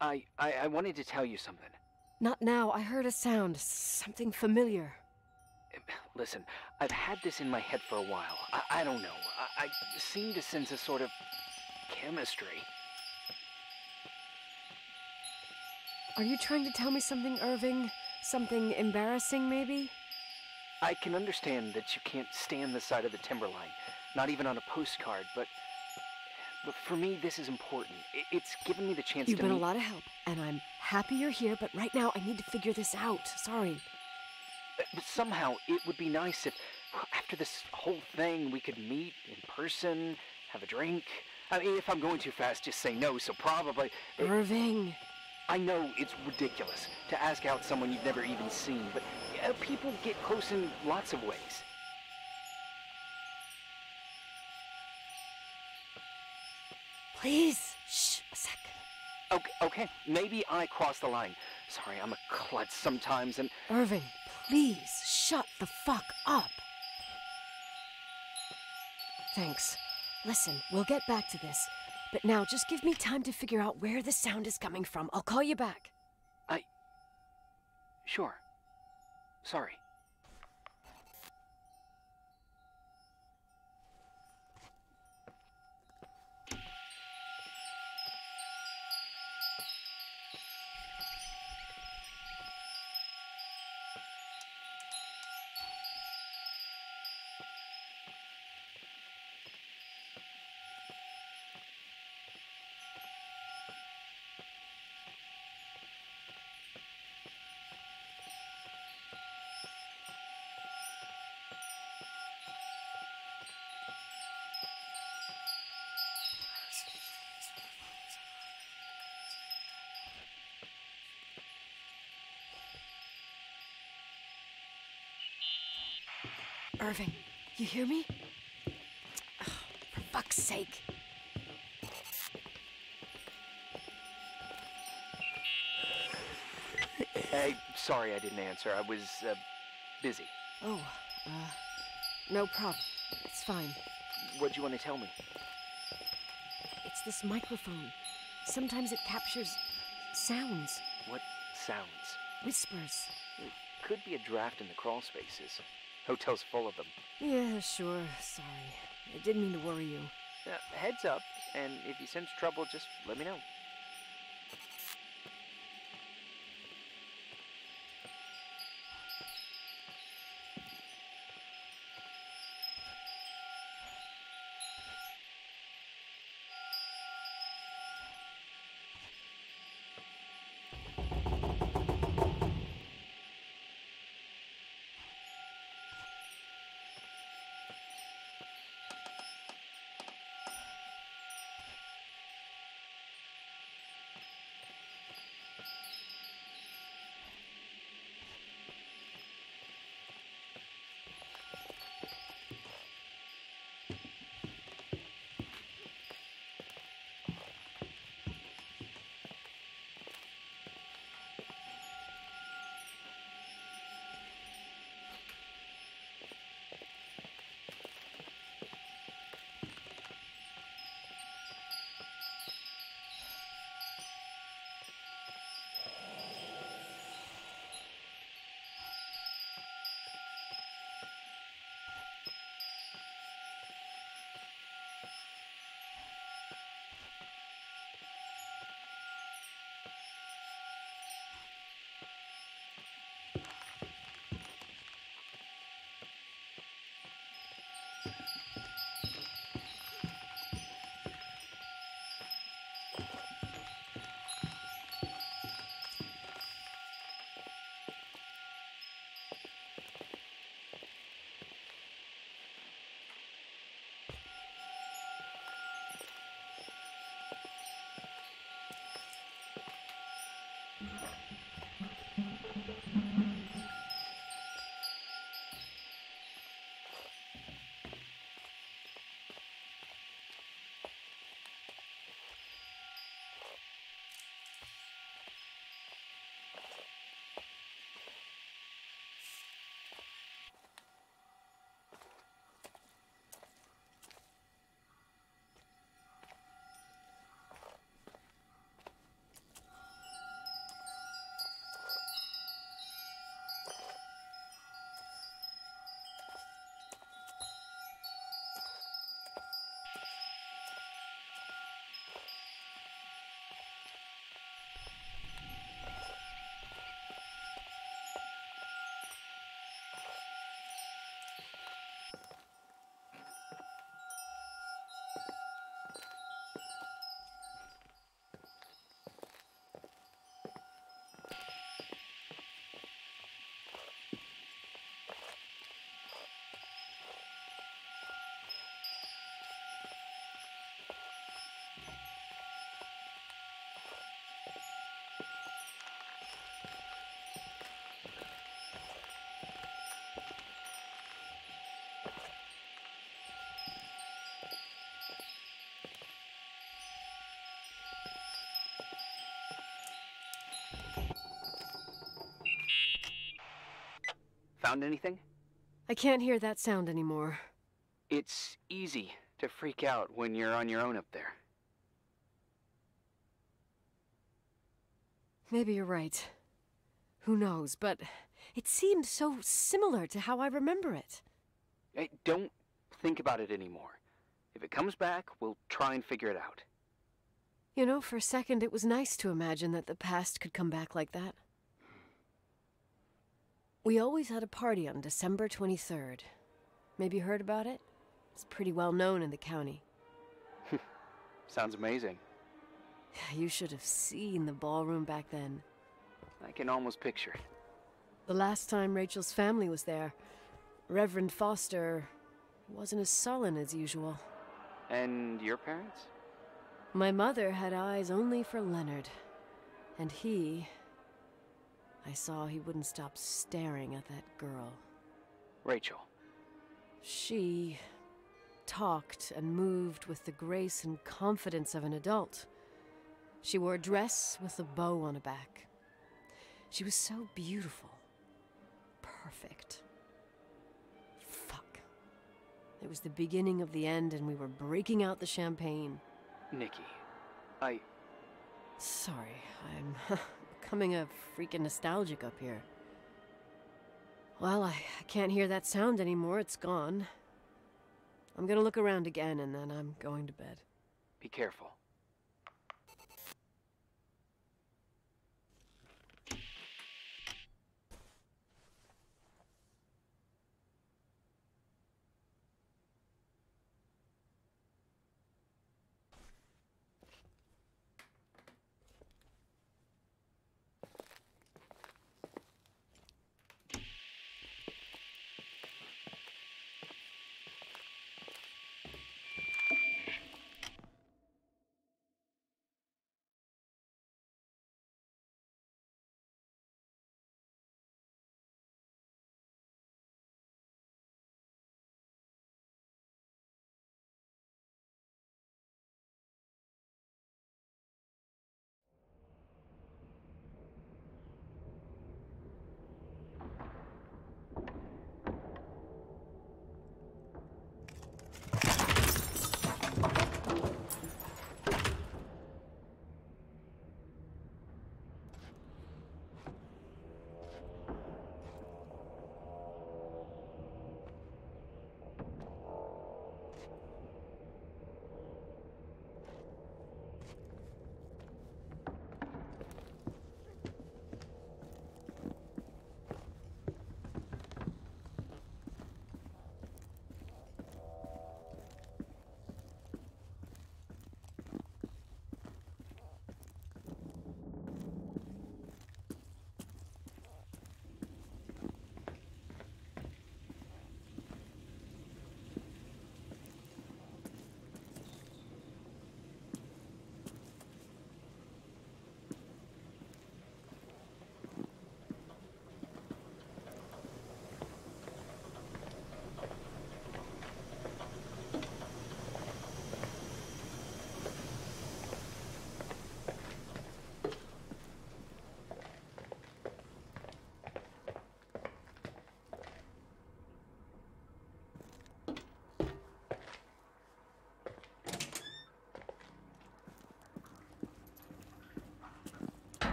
I wanted to tell you something. Not now. I heard a sound. Something familiar. Listen, I've had this in my head for a while. I don't know. I seem to sense a sort of chemistry. Are you trying to tell me something, Irving? Something embarrassing, maybe? I can understand that you can't stand the sight of the timberline, not even on a postcard, but for me, this is important. It's given me the chance You've to been meet... a lot of help, and I'm happy you're here, but right now I need to figure this out. Sorry. Somehow, it would be nice if, after this whole thing, we could meet in person, have a drink. I mean, if I'm going too fast, just say no, so probably... Irving. I know it's ridiculous to ask out someone you've never even seen, but people get close in lots of ways. Please. Shh, a second. Okay, maybe I crossed the line. Sorry, I'm a klutz sometimes, and... Irving, please, shut the fuck up. Thanks. Listen, we'll get back to this. But now, just give me time to figure out where the sound is coming from. I'll call you back. Sure. Sorry. Irving, you hear me? Oh, for fuck's sake. Hey, sorry I didn't answer. I was, busy. Oh, no problem. It's fine. What'd you want to tell me? It's this microphone. Sometimes it captures sounds. What sounds? Whispers. It could be a draft in the crawl spaces. Hotel's full of them. Yeah, sure. Sorry. I didn't mean to worry you. Heads up, and if you sense trouble, just let me know. Found anything? I can't hear that sound anymore. It's easy to freak out when you're on your own up there. Maybe you're right. Who knows, but it seemed so similar to how I remember it. Hey, don't think about it anymore. If it comes back, we'll try and figure it out. You know, for a second it was nice to imagine that the past could come back like that. We always had a party on December 23rd. Maybe you heard about it? It's pretty well known in the county. Sounds amazing. You should have seen the ballroom back then. I can almost picture it. The last time Rachel's family was there, Reverend Foster wasn't as sullen as usual. And your parents? My mother had eyes only for Leonard. And I saw he wouldn't stop staring at that girl. Rachel. She talked and moved with the grace and confidence of an adult. She wore a dress with a bow on her back. She was so beautiful. Perfect. Fuck. It was the beginning of the end, and we were breaking out the champagne. Nikki, Sorry, I'm becoming a freaking nostalgic up here. Well, I can't hear that sound anymore. It's gone. I'm gonna look around again, and then I'm going to bed. Be careful.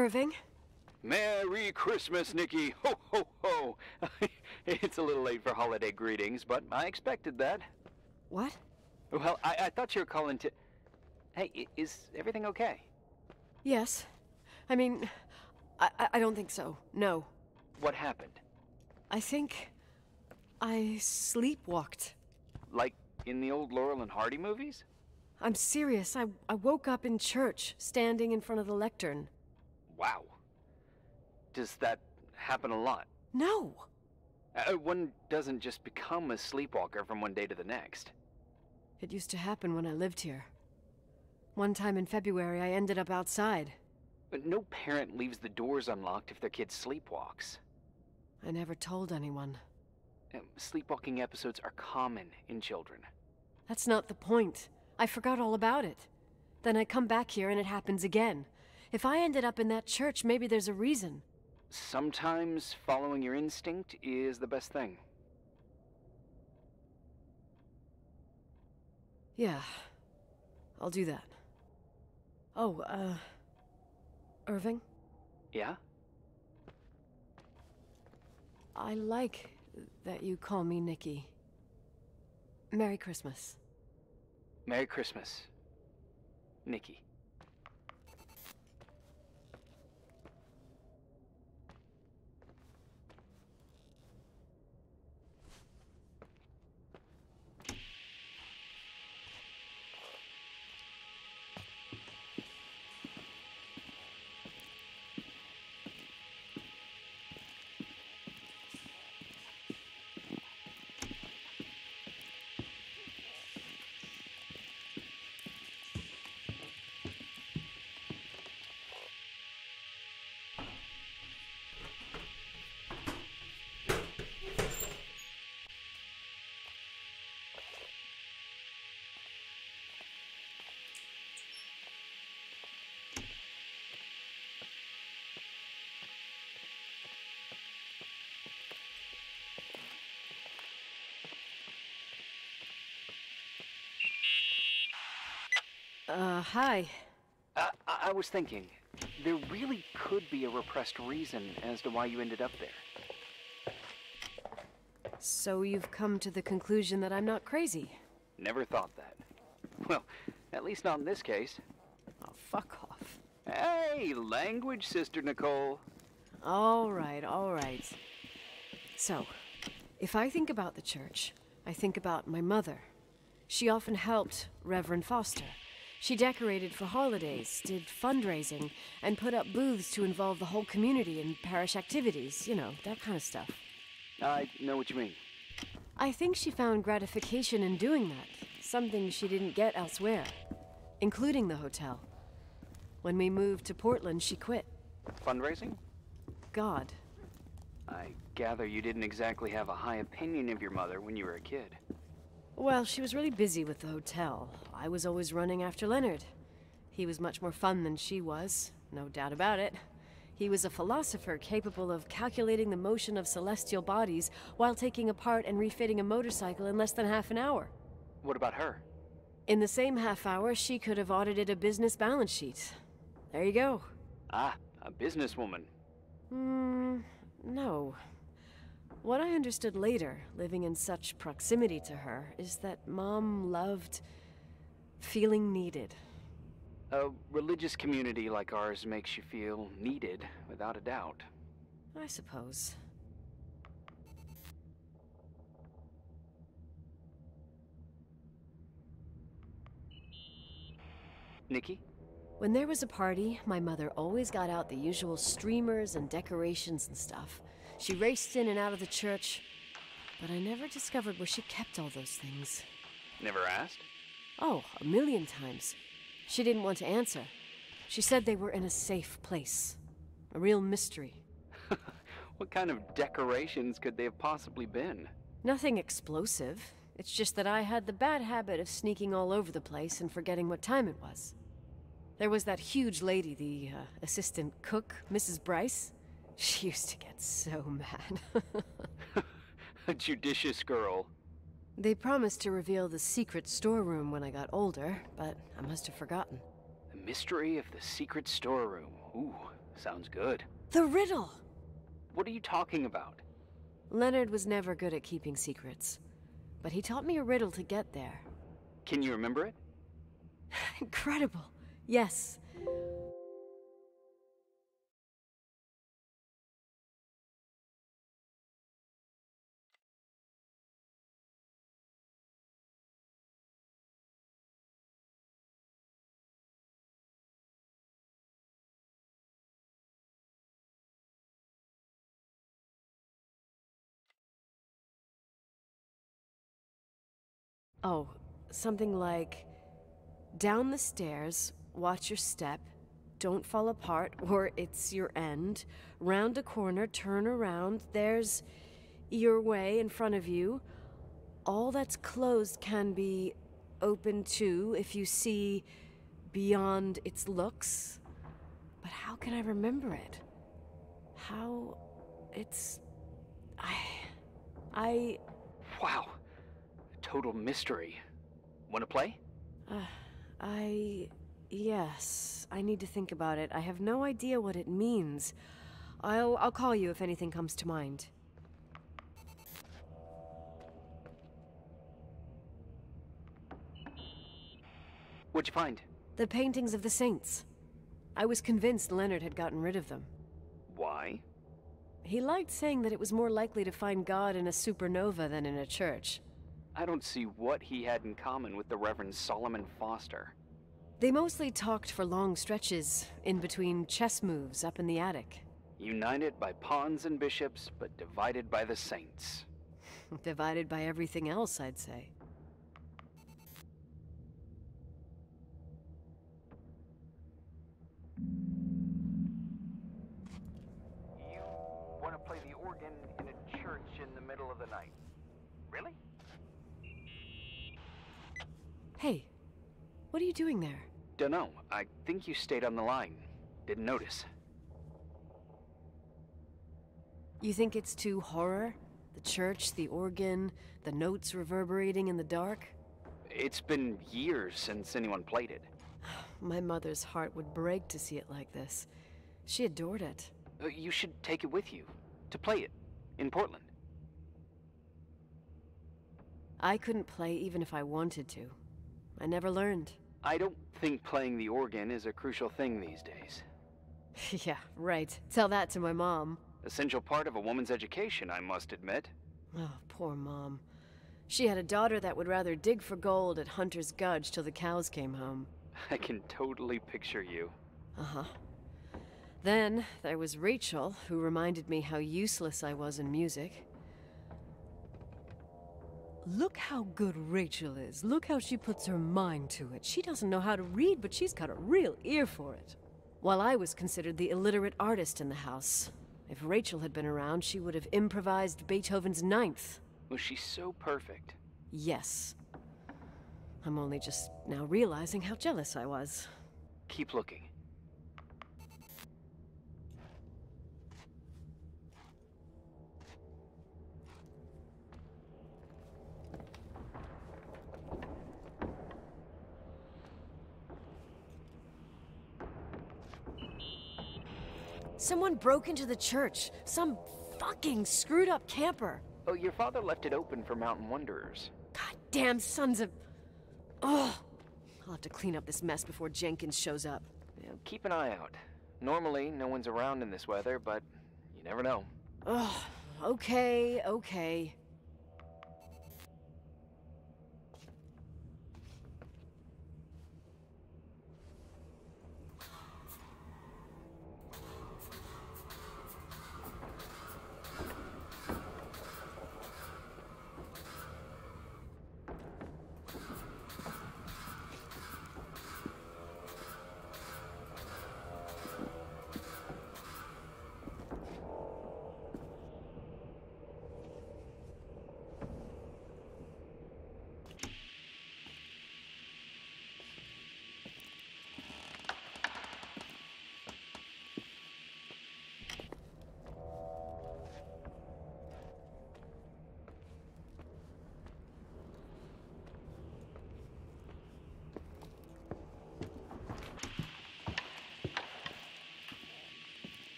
Irving? Merry Christmas, Nikki! Ho, ho, ho! It's a little late for holiday greetings, but I expected that. What? Well, I thought you were calling to... Hey, is everything okay? Yes. I mean, I don't think so. No. What happened? I think I sleepwalked. Like in the old Laurel and Hardy movies? I'm serious. I woke up in church, standing in front of the lectern. Wow. Does that happen a lot? No. One doesn't just become a sleepwalker from one day to the next. It used to happen when I lived here. One time in February, I ended up outside. But no parent leaves the doors unlocked if their kid sleepwalks. I never told anyone. Sleepwalking episodes are common in children. That's not the point. I forgot all about it. Then I come back here and it happens again. If I ended up in that church, maybe there's a reason. Sometimes following your instinct is the best thing. Yeah. I'll do that. Oh, Irving? Yeah? I like that you call me Nikki. Merry Christmas. Merry Christmas, Nikki. Hi. I was thinking, there really could be a repressed reason as to why you ended up there. So you've come to the conclusion that I'm not crazy? Never thought that. Well, at least not in this case. Oh, fuck off. Hey, language, Sister Nicole. All right, all right. So, if I think about the church, I think about my mother. She often helped Reverend Foster. She decorated for holidays, did fundraising, and put up booths to involve the whole community in parish activities, you know, that kind of stuff. I know what you mean. I think she found gratification in doing that, something she didn't get elsewhere, including the hotel. When we moved to Portland, she quit. Fundraising? God. I gather you didn't exactly have a high opinion of your mother when you were a kid. Well, she was really busy with the hotel. I was always running after Leonard. He was much more fun than she was, no doubt about it. He was a philosopher capable of calculating the motion of celestial bodies while taking apart and refitting a motorcycle in less than half an hour. What about her? In the same half hour, she could have audited a business balance sheet. There you go. Ah, a businesswoman. No. What I understood later, living in such proximity to her, is that Mom loved feeling needed. A religious community like ours makes you feel needed, without a doubt. I suppose. Nikki? When there was a party, my mother always got out the usual streamers and decorations and stuff. She raced in and out of the church, but I never discovered where she kept all those things. Never asked? Oh, a million times. She didn't want to answer. She said they were in a safe place. A real mystery. What kind of decorations could they have possibly been? Nothing explosive. It's just that I had the bad habit of sneaking all over the place and forgetting what time it was. There was that huge lady, the assistant cook, Mrs. Bryce. She used to get so mad. A judicious girl. They promised to reveal the secret storeroom when I got older, but I must have forgotten. The mystery of the secret storeroom. Ooh, Sounds good. The riddle! What are you talking about? Leonard was never good at keeping secrets, but he taught me a riddle to get there. Can you remember it? Incredible. Yes. Oh, something like, down the stairs, watch your step, don't fall apart or it's your end, round a corner, turn around, there's your way in front of you. All that's closed can be open too if you see beyond its looks. But how can I remember it? How... it's... I... Wow. Total mystery. Want to play? Yes, I need to think about it. I have no idea what it means. I'll call you if anything comes to mind. What'd you find? The paintings of the saints. I was convinced Leonard had gotten rid of them. Why? He liked saying that it was more likely to find God in a supernova than in a church. I don't see what he had in common with the Reverend Solomon Foster. They mostly talked for long stretches, in between chess moves up in the attic. United by pawns and bishops, but divided by the saints. Divided by everything else, I'd say. You want to play the organ in a church in the middle of the night? Really? Hey, what are you doing there? Dunno. I think you stayed on the line. Didn't notice. You think it's too horror? The church, the organ, the notes reverberating in the dark? It's been years since anyone played it. My mother's heart would break to see it like this. She adored it. You should take it with you. To play it. In Portland. I couldn't play even if I wanted to. I never learned. I don't think playing the organ is a crucial thing these days. Yeah, right. Tell that to my mom. Essential part of a woman's education, I must admit. Oh, poor Mom. She had a daughter that would rather dig for gold at Hunter's Gulch till the cows came home. I can totally picture you. Uh-huh. Then there was Rachel, who reminded me how useless I was in music. Look how good Rachel is. Look how she puts her mind to it. She doesn't know how to read, but she's got a real ear for it. While I was considered the illiterate artist in the house. If Rachel had been around, she would have improvised Beethoven's Ninth. Was she so perfect? Yes. I'm only just now realizing how jealous I was. Keep looking. Someone broke into the church. Some fucking screwed up camper. Oh, your father left it open for mountain wanderers. Goddamn sons of... Ugh. I'll have to clean up this mess before Jenkins shows up. Yeah, keep an eye out. Normally, no one's around in this weather, but you never know. Ugh. Okay.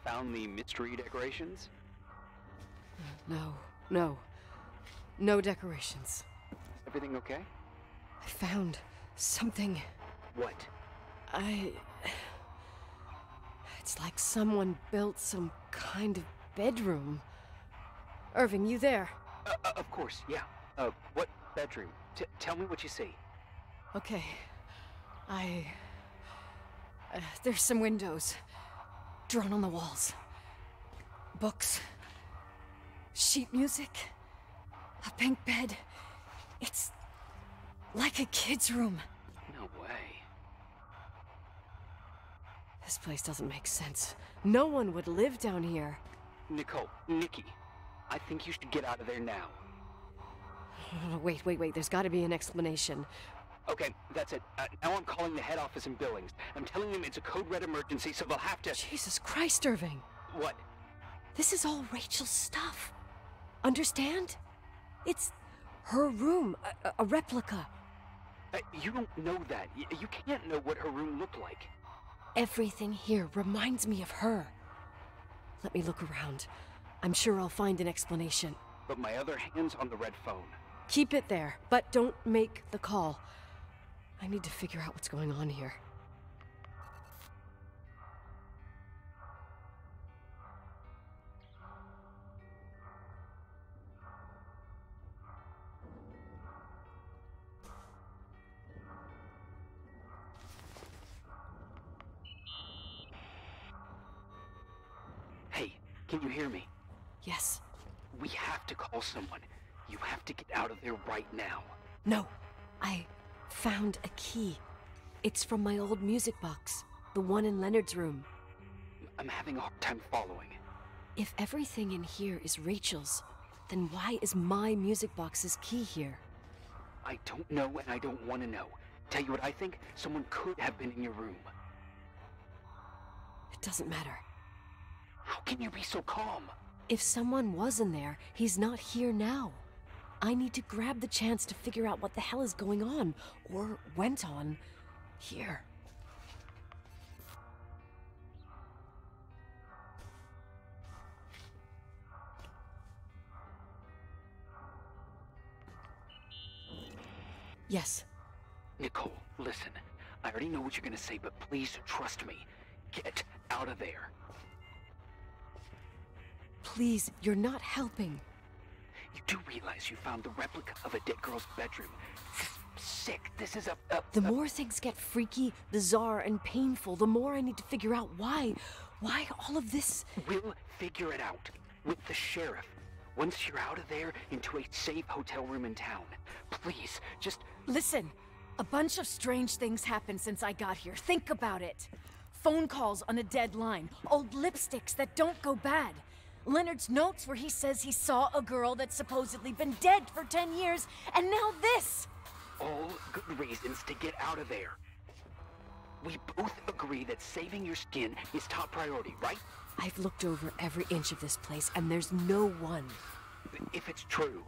found the mystery decorations? No decorations. Everything okay? I found something. What? It's like someone built some kind of bedroom. Irving, you there? Of course, yeah. What bedroom? Tell me what you see. Okay. There's some windows drawn on the walls. Books. Sheet music. A pink bed. It's like a kid's room. No way. This place doesn't make sense. No one would live down here. Nikki, I think you should get out of there now. Wait. There's got to be an explanation. Okay, that's it. Now I'm calling the head office in Billings. I'm telling them it's a code red emergency, so they'll have to... Jesus Christ, Irving. What? This is all Rachel's stuff. Understand? It's her room, a replica. You don't know that. You can't know what her room looked like. Everything here reminds me of her. Let me look around. I'm sure I'll find an explanation. But my other hand's on the red phone. Keep it there, but don't make the call. I need to figure out what's going on here. Hey, can you hear me? Yes. We have to call someone. You have to get out of there right now. No, I found a key. It's from my old music box, the one in Leonard's room. I'm having a hard time following. If everything in here is Rachel's, then why is my music box's key here? I don't know and I don't want to know. Tell you what I think? Someone could have been in your room. It doesn't matter. How can you be so calm? If someone was in there, he's not here now. I need to grab the chance to figure out what the hell is going on, or went on, here. Yes. Nicole, listen. I already know what you're gonna say, but please trust me. Get out of there. Please, you're not helping. You do realize you found the replica of a dead girl's bedroom. This is sick. This is The more things get freaky, bizarre, and painful, the more I need to figure out why. Why all of this? We'll figure it out. With the sheriff. Once you're out of there, into a safe hotel room in town. Please, just... Listen, a bunch of strange things happened since I got here. Think about it. Phone calls on a dead line. Old lipsticks that don't go bad. Leonard's notes where he says he saw a girl that's supposedly been dead for 10 years, and now this! All good reasons to get out of there. We both agree that saving your skin is top priority, right? I've looked over every inch of this place, and there's no one. If it's true,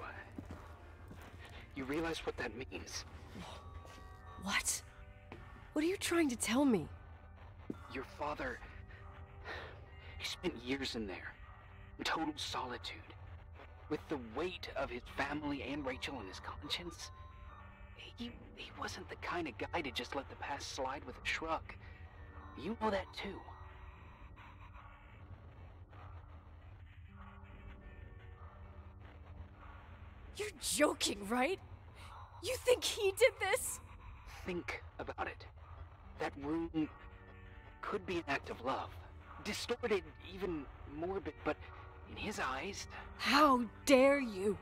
you realize what that means. What? What are you trying to tell me? Your father... he spent years in there. In total solitude. With the weight of his family and Rachel on his conscience. He wasn't the kind of guy to just let the past slide with a shrug. You know that too. You're joking, right? You think he did this? Think about it. That room could be an act of love. Distorted, even morbid, but in his eyes... How dare you?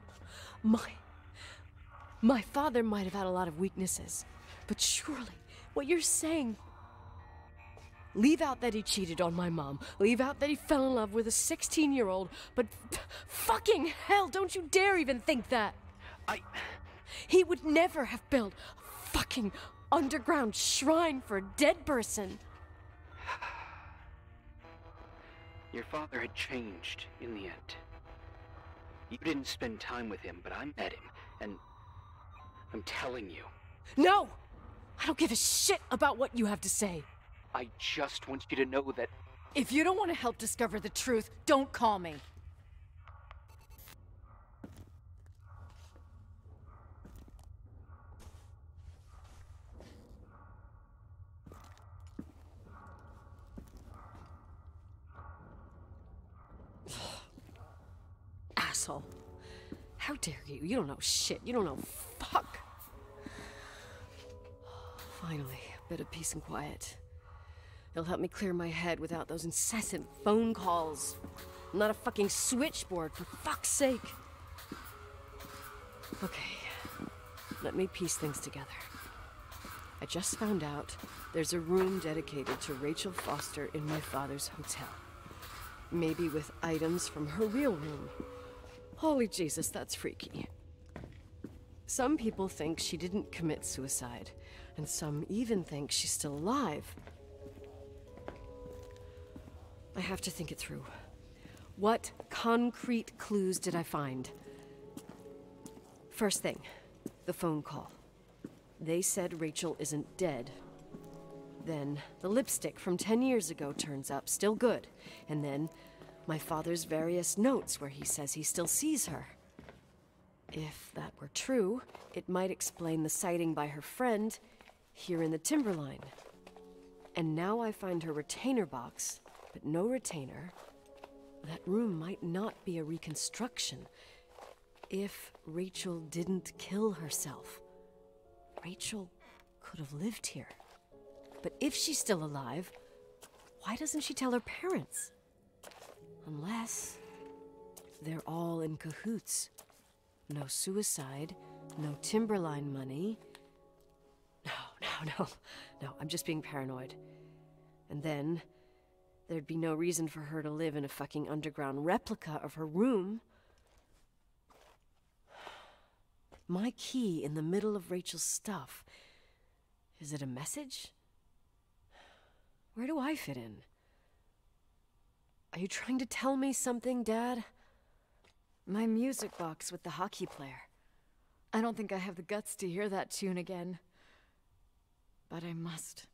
My father might have had a lot of weaknesses, but surely what you're saying... Leave out that he cheated on my mom. Leave out that he fell in love with a 16-year-old, but fucking hell, don't you dare even think that! He would never have built a fucking underground shrine for a dead person. Your father had changed in the end. You didn't spend time with him, but I met him, and I'm telling you. No! I don't give a shit about what you have to say. I just want you to know that If you don't want to help discover the truth, don't call me. Asshole. How dare you? You don't know shit. You don't know fuck. Finally, a bit of peace and quiet. It'll help me clear my head without those incessant phone calls. I'm not a fucking switchboard, for fuck's sake. Okay, let me piece things together. I just found out there's a room dedicated to Rachel Foster in my father's hotel. Maybe with items from her real room. Holy Jesus, that's freaky. Some people think she didn't commit suicide, and some even think she's still alive. I have to think it through. What concrete clues did I find? First thing, the phone call. They said Rachel isn't dead. Then the lipstick from 10 years ago turns up, still good. And then my father's various notes where he says he still sees her. If that were true, it might explain the sighting by her friend here in the Timberline. And now I find her retainer box, but no retainer. That room might not be a reconstruction. If Rachel didn't kill herself, Rachel could have lived here. But if she's still alive, why doesn't she tell her parents? Unless they're all in cahoots. No suicide, no Timberline money. No, I'm just being paranoid. And then there'd be no reason for her to live in a fucking underground replica of her room. My key in the middle of Rachel's stuff. Is it a message? Where do I fit in? Are you trying to tell me something, Dad? My music box with the hockey player. I don't think I have the guts to hear that tune again. But I must.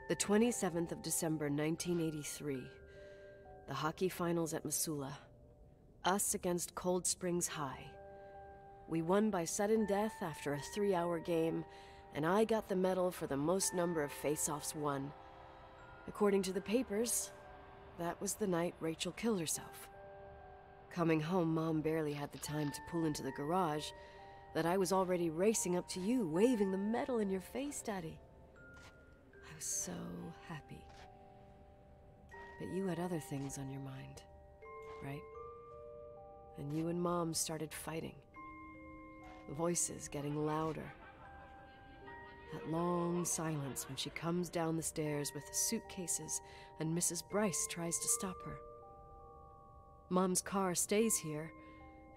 The 27th of December, 1983. The hockey finals at Missoula. Us against Cold Springs High. We won by sudden death after a 3-hour game, and I got the medal for the most number of face-offs won. According to the papers, that was the night Rachel killed herself. Coming home, Mom barely had the time to pull into the garage that I was already racing up to you, waving the medal in your face, Daddy. I was so happy. But you had other things on your mind, right? And you and Mom started fighting. Voices getting louder. That long silence when she comes down the stairs with the suitcases and Mrs. Bryce tries to stop her. Mom's car stays here,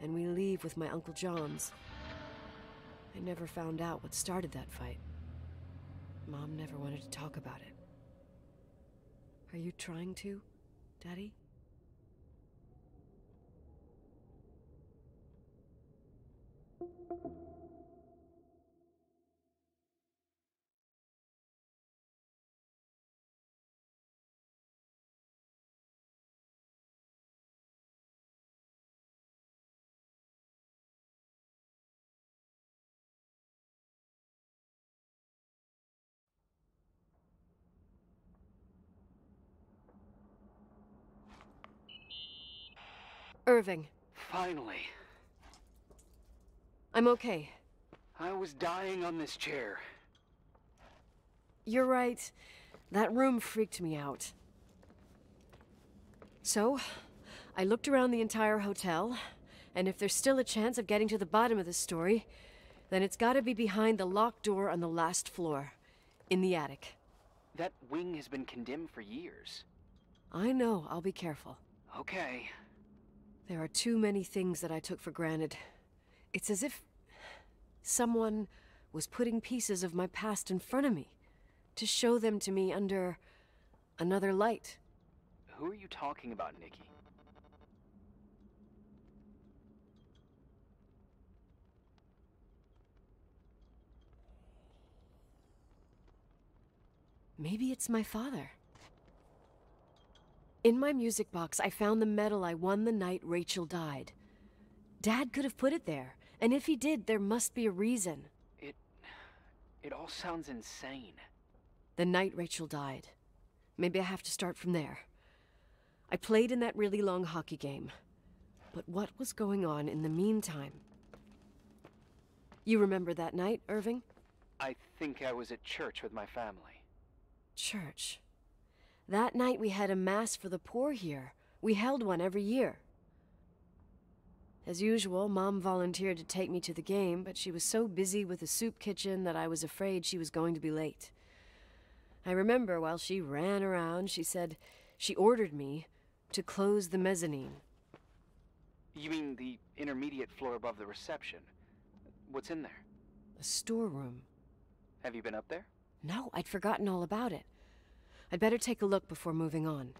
and we leave with my Uncle John's. I never found out what started that fight. Mom never wanted to talk about it. Are you trying to, Daddy? Irving. Finally. I'm okay. I was dying on this chair. You're right. That room freaked me out. So, I looked around the entire hotel, and if there's still a chance of getting to the bottom of this story, then it's gotta be behind the locked door on the last floor, in the attic. That wing has been condemned for years. I know, I'll be careful. Okay. There are too many things that I took for granted. It's as if someone was putting pieces of my past in front of me to show them to me under another light. Who are you talking about, Nikki? Maybe it's my father. In my music box, I found the medal I won the night Rachel died. Dad could have put it there, and if he did, there must be a reason. It all sounds insane. The night Rachel died. Maybe I have to start from there. I played in that really long hockey game. But what was going on in the meantime? You remember that night, Irving? I think I was at church with my family. Church. That night we had a mass for the poor here. We held one every year. As usual, Mom volunteered to take me to the game, but she was so busy with the soup kitchen that I was afraid she was going to be late. I remember while she ran around, she said she ordered me to close the mezzanine. You mean the intermediate floor above the reception? What's in there? A storeroom. Have you been up there? No, I'd forgotten all about it. I'd better take a look before moving on.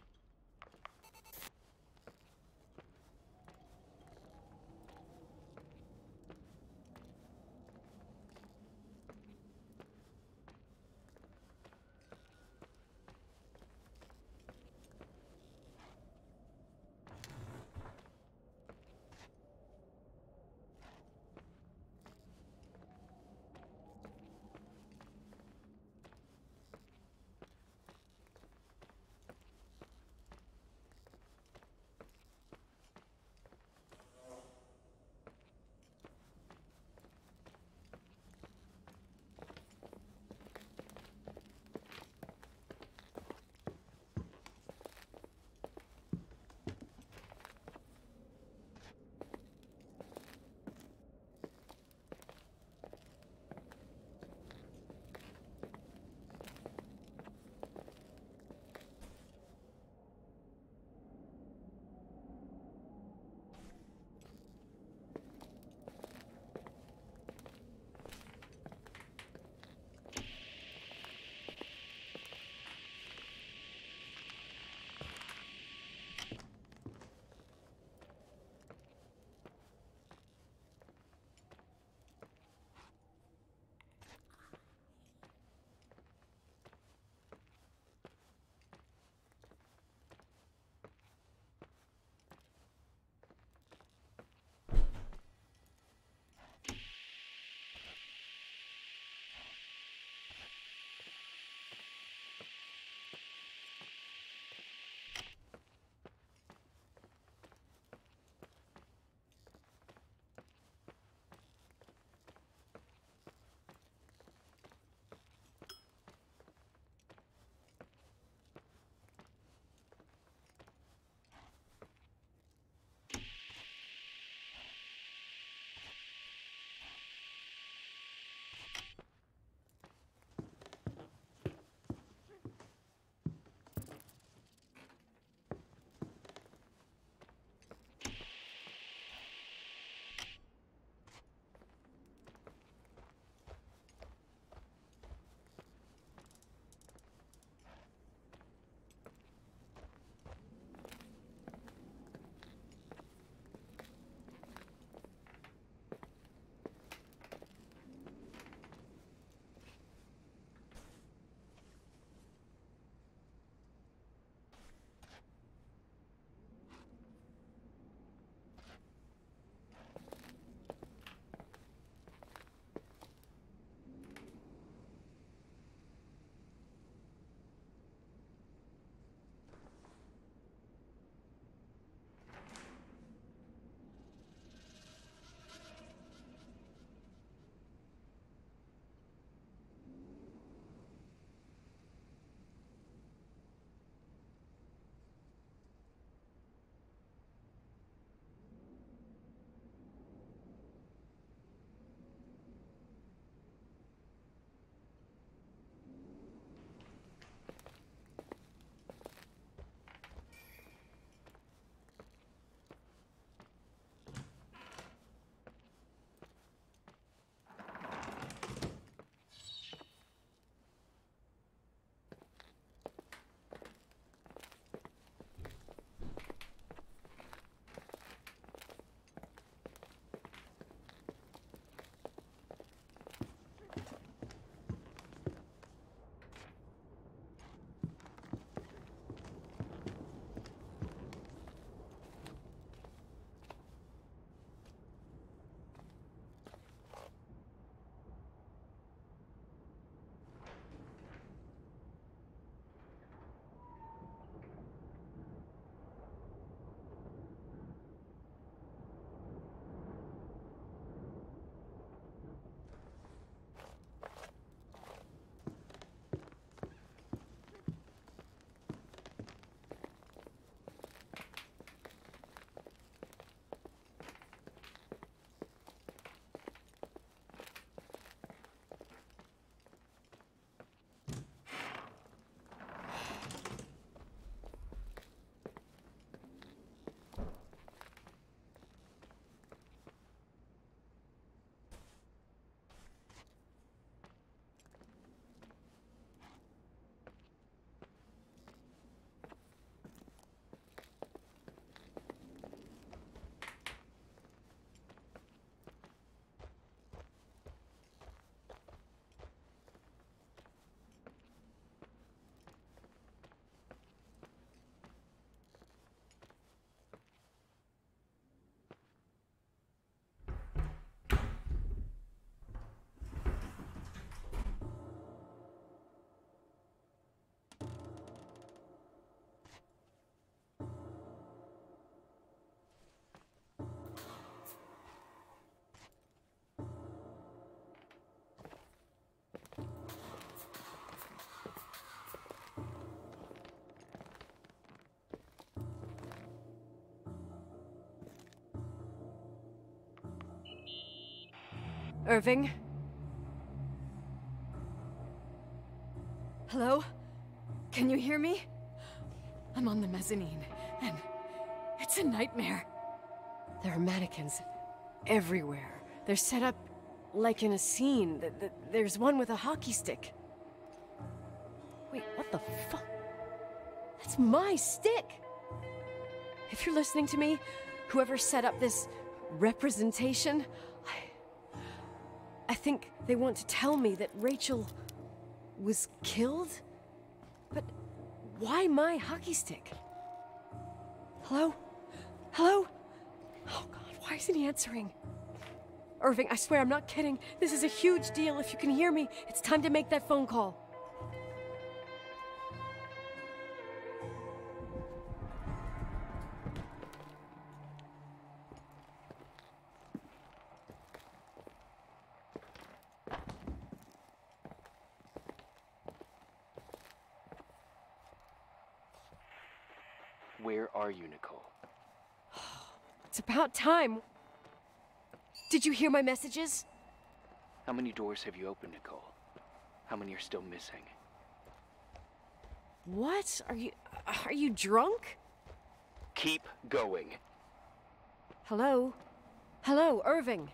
Irving? Hello? Can you hear me? I'm on the mezzanine, and it's a nightmare. There are mannequins everywhere. They're set up like in a scene. There's one with a hockey stick. Wait, what the fuck? That's my stick! If you're listening to me, whoever set up this representation, I think they want to tell me that Rachel was killed? But why my hockey stick? Hello? Hello? Oh God, why isn't he answering? Irving, I swear I'm not kidding. This is a huge deal. If you can hear me, it's time to make that phone call. Where are you, Nicole? It's about time. Did you hear my messages? How many doors have you opened, Nicole? How many are still missing? What? Are you drunk? Keep going. Hello? Hello, Irving.